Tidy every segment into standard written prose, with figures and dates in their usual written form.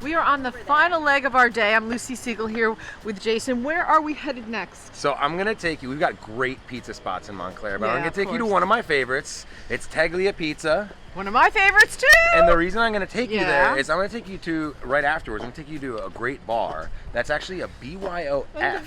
We are on the final leg of our day. I'm Lucy Segal here with Jason. Where are we headed next? So I'm gonna take you. We've got great pizza spots in Montclair, but Yeah, I'm gonna of take you to course. one of my favorites. It's Teglia Pizza. One of my favorites too. And the reason I'm gonna take you Yeah. there is I'm gonna take you to right afterwards. I'm gonna take you to a great bar that's actually a BYOF.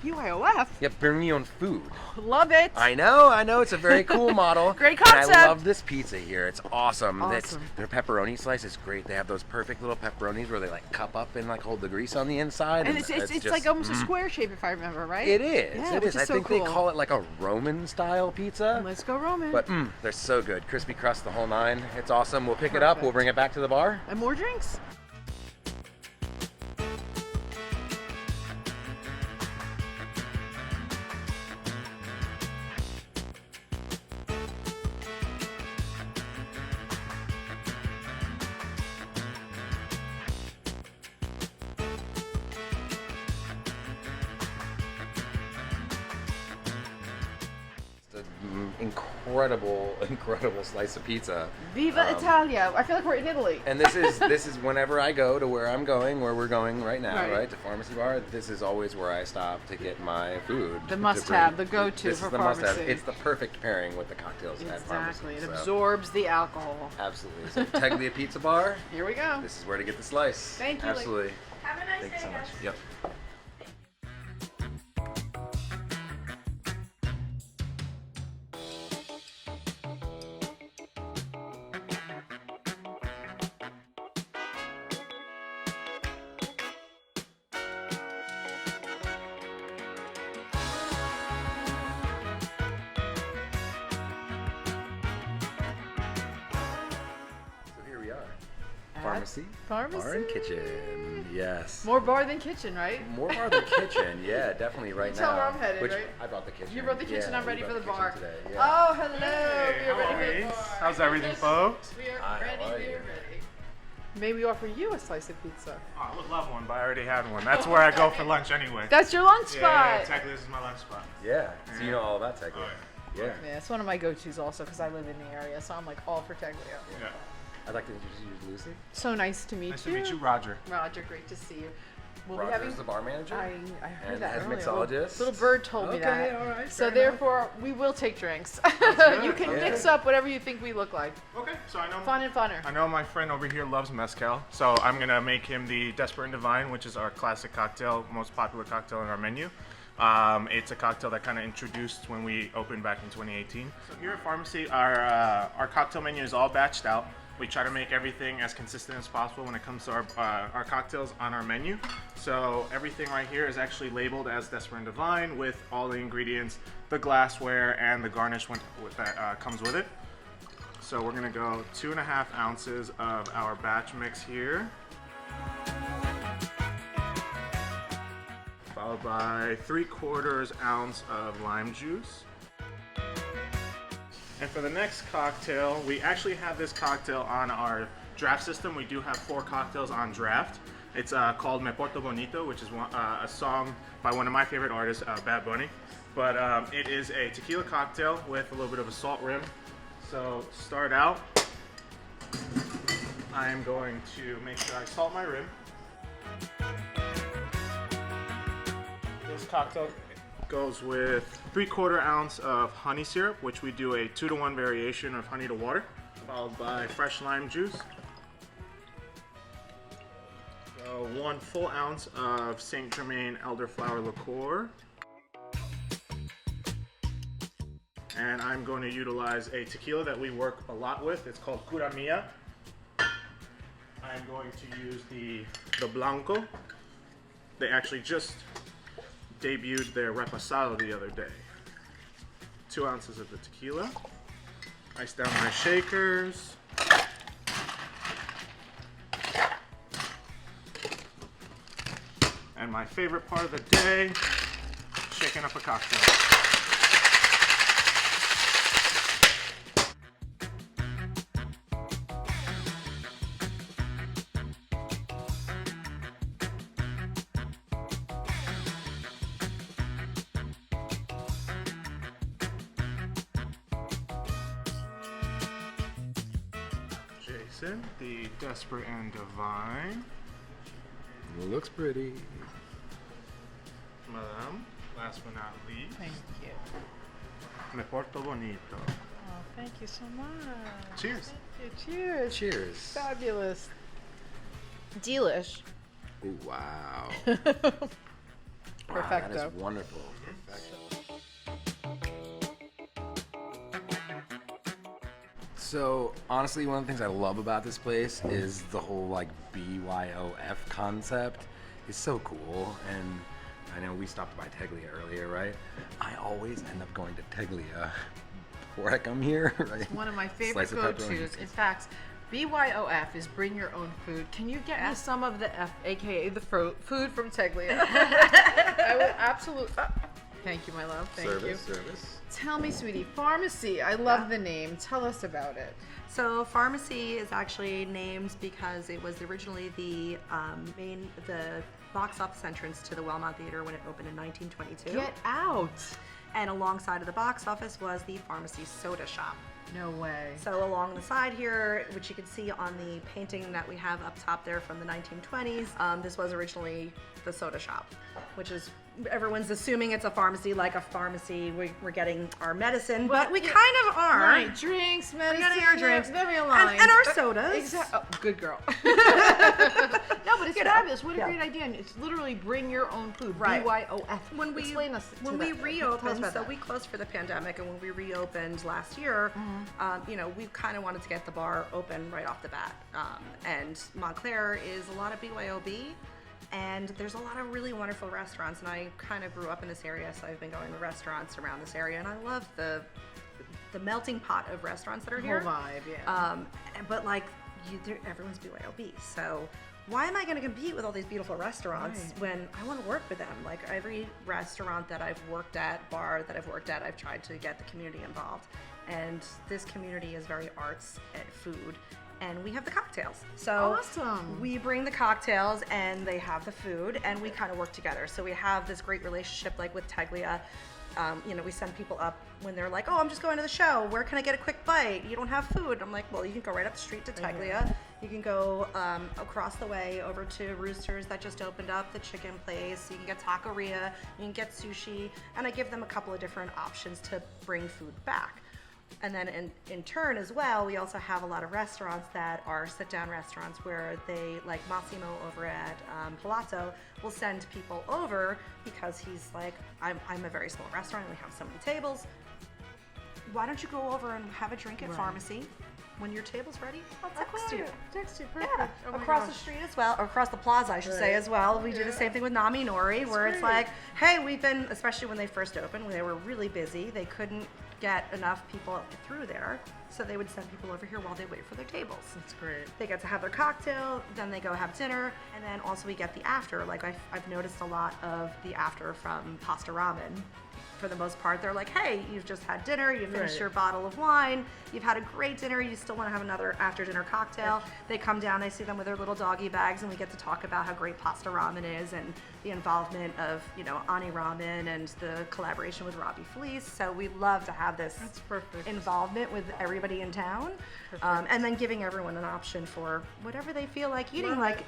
BYOF. Yeah, bring your own food. Love it. I know, it's a very cool model. Great And concept. I love this pizza here. It's awesome. Awesome. Their pepperoni slice is great. They have those perfect little pepperonis where they like cup up and like hold the grease on the inside. And it's just, like almost a square shape, if I remember, right? It is. Yeah, It which is. I so think cool. they call it like a Roman style pizza. Let's go Roman. But they're so good. Crispy crust, the whole nine. It's awesome. We'll pick it up. We'll bring it back to the bar. And more drinks? Incredible slice of pizza. Viva Italia. I feel like we're in Italy. And this is whenever I go to where we're going right now, Right. right? To Pharmacie Bar. This is always where I stop to get my food. The to must-have, bring. the go-to This for is the must-have. Pharmacie. It's the perfect pairing with the cocktails at Exactly. Pharmacie. It so. absorbs the alcohol. Absolutely. So Teglia Pizza Bar. Here we go. This is where to get the slice. Thank you. Absolutely. Have a nice Thank you day, so much. guys. Yep. So here we are. Pharmacie. Pharmacie. Bar and kitchen. Yes. More bar than kitchen, right? More bar than kitchen, yeah, definitely right You now. tell where I'm headed, Which right? I brought the kitchen. You brought the kitchen, Yeah, I'm we ready for brought the kitchen bar. Today, yeah. Oh, hello. We are ready for the bar. How's everything, folks? We are Hi, ready, how are we you? are ready. May we offer you a slice of pizza? Oh, I would love one, but I already had one. That's where I go for lunch anyway. That's your lunch spot. Yeah, technically this is my lunch spot. Yeah, so you know all about Teglia. Oh, Yeah. Yeah, it's one of my go-tos also because I live in the area, so I'm like all for Teglia. Yeah. I'd like to introduce you to Lucy. So nice to meet Nice you. to meet you, Roger. Roger, great to see you. We'll be Roger's having. the bar manager. I heard and that head earlier. mixologist. Little bird told me that. Okay, all right, So fair enough. therefore, we will take drinks. good. You can Okay. mix up whatever you think we look like. Okay, so I know Fun and funner. I know my friend over here loves mezcal, so I'm gonna make him the Desperate and Divine, which is our classic cocktail, most popular cocktail on our menu. It's a cocktail that kind of introduced when we opened back in 2018. So here at Pharmacie, our cocktail menu is all batched out. We try to make everything as consistent as possible when it comes to our cocktails on our menu. So everything right here is actually labeled as Desperate and Divine with all the ingredients, the glassware, and the garnish that comes with it. So we're gonna go 2.5 ounces of our batch mix here, followed by 3/4 ounce of lime juice. And for the next cocktail, we actually have this cocktail on our draft system. We do have 4 cocktails on draft. It's called Me Porto Bonito, which is a song by one of my favorite artists, Bad Bunny. But it is a tequila cocktail with a little bit of a salt rim. So start out, I am going to make sure I salt my rim. This cocktail goes with 3/4 ounce of honey syrup, which we do a 2-to-1 variation of honey to water, followed by fresh lime juice. So 1 full ounce of Saint Germain elderflower liqueur. And I'm going to utilize a tequila that we work a lot with. It's called Cura Mia. I'm going to use the Blanco. They actually just debuted their reposado the other day. 2 ounces of the tequila. Ice down my shakers. And my favorite part of the day, shaking up a cocktail. Jason, the Desperate and Divine. Looks pretty. Madame, last but not least, Thank you. me porto bonito. Oh, thank you so much. Cheers. Thank you. Cheers. Cheers. Fabulous. Delish. Ooh, wow. Perfecto. Wow, that is wonderful. So honestly, one of the things I love about this place is the whole like BYOF concept. It's so cool, and I know we stopped by Teglia earlier, right? I always end up going to Teglia before I come here, right? One of my favorite Slice of pepperoni. go-tos. In fact, BYOF is bring your own food. Can you get me some of the F, aka the food from Teglia? I would absolutely. Thank you, my love. Thank you. Service. Tell me, sweetie, Pharmacie. I love the name. Tell us about it. So Pharmacie is actually named because it was originally the box office entrance to the Wellmont Theater when it opened in 1922. Get out. And alongside of the box office was the Pharmacie soda shop. No way. So along the side here, which you can see on the painting that we have up top there from the 1920s, this was originally the soda shop, which is, everyone's assuming it's a pharmacy, like a pharmacy. We're getting our medicine, but we kind of are. Right, drinks, medicine. We're getting our drinks. Very aligned. And our sodas. Exactly. Oh, good girl. No, but it's fabulous. What a great idea. And it's literally bring your own food. Right. BYOF. When we Explain us to when that. we Tell us reopened, about so that. we closed for the pandemic, and when we reopened last year, you know, we kind of wanted to get the bar open right off the bat. And Montclair is a lot of BYOB, and there's a lot of really wonderful restaurants. And I kind of grew up in this area, so I've been going to restaurants around this area, and I love the melting pot of restaurants that are here. Whole vibe, yeah. But like, everyone's BYOB, so why am I going to compete with all these beautiful restaurants when I want to work with them? Like every restaurant that I've worked at, bar that I've worked at, I've tried to get the community involved. And this community is very arts and food. And we have the cocktails. So Awesome. we bring the cocktails and they have the food, and we kind of work together. So we have this great relationship like with Teglia. You know, we send people up when they're like, oh, I'm just going to the show. Where can I get a quick bite? You don't have food. I'm like, well, you can go right up the street to Teglia. You can go across the way over to Roosters that just opened up, the chicken place. You can get taqueria. You can get sushi. And I give them a couple of different options to bring food back. And then in turn as well, we also have a lot of restaurants that are sit-down restaurants where they, like Massimo over at Palazzo, will send people over because he's like, I'm a very small restaurant and we have so many tables. Why don't you go over and have a drink at Pharmacie? When your table's ready, I'll text you. Text you, perfect. Yeah, Oh my across the gosh. street as well, or across the plaza, I should say, as well. We do the same thing with Nami Nori, where it's great. like, hey, we've been, especially when they first opened, when they were really busy, they couldn't get enough people through there, so they would send people over here while they wait for their tables. That's great. They get to have their cocktail, then they go have dinner, and then also we get the after. Like I've noticed a lot of the after from Pasta Ramen. For the most part, they're like, hey, you've just had dinner, you finished your bottle of wine, you've had a great dinner, you still want to have another after dinner cocktail. They come down, they see them with their little doggy bags, and we get to talk about how great Pasta Ramen is and the involvement of, you know, Ani Ramen and the collaboration with Robbie Felice. So we love to have this involvement with everybody in town, and then giving everyone an option for whatever they feel like eating. Like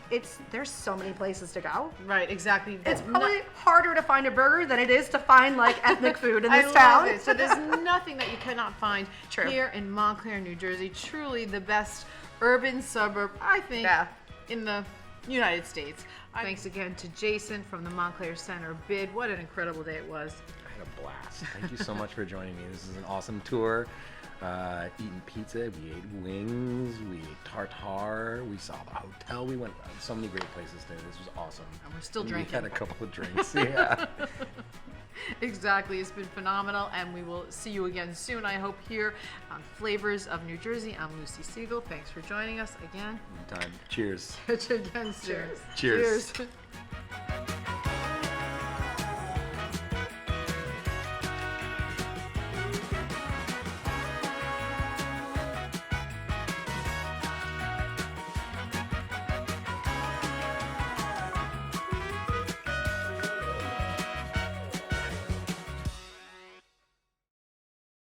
there's so many places to go. Right, exactly. It's probably harder to find a burger than it is to find like ethnic food in I this town. love it. So there's nothing that you cannot find True. here in Montclair, New Jersey. Truly the best urban suburb, I think, in the United States. Thanks again to Jason from the Montclair Center. Bid, what an incredible day it was. I had a blast. Thank you so much for joining me. This is an awesome tour. Eating pizza, we ate wings, we ate tartare, we saw the hotel, we went so many great places today. This was awesome. And we're still We drinking. had a couple of drinks, yeah. Exactly. It's been phenomenal, and we will see you again soon, I hope, here on Flavors of New Jersey. I'm Lucy Segal. Thanks for joining us again. Time. Cheers. Catch you again soon. Cheers. Cheers.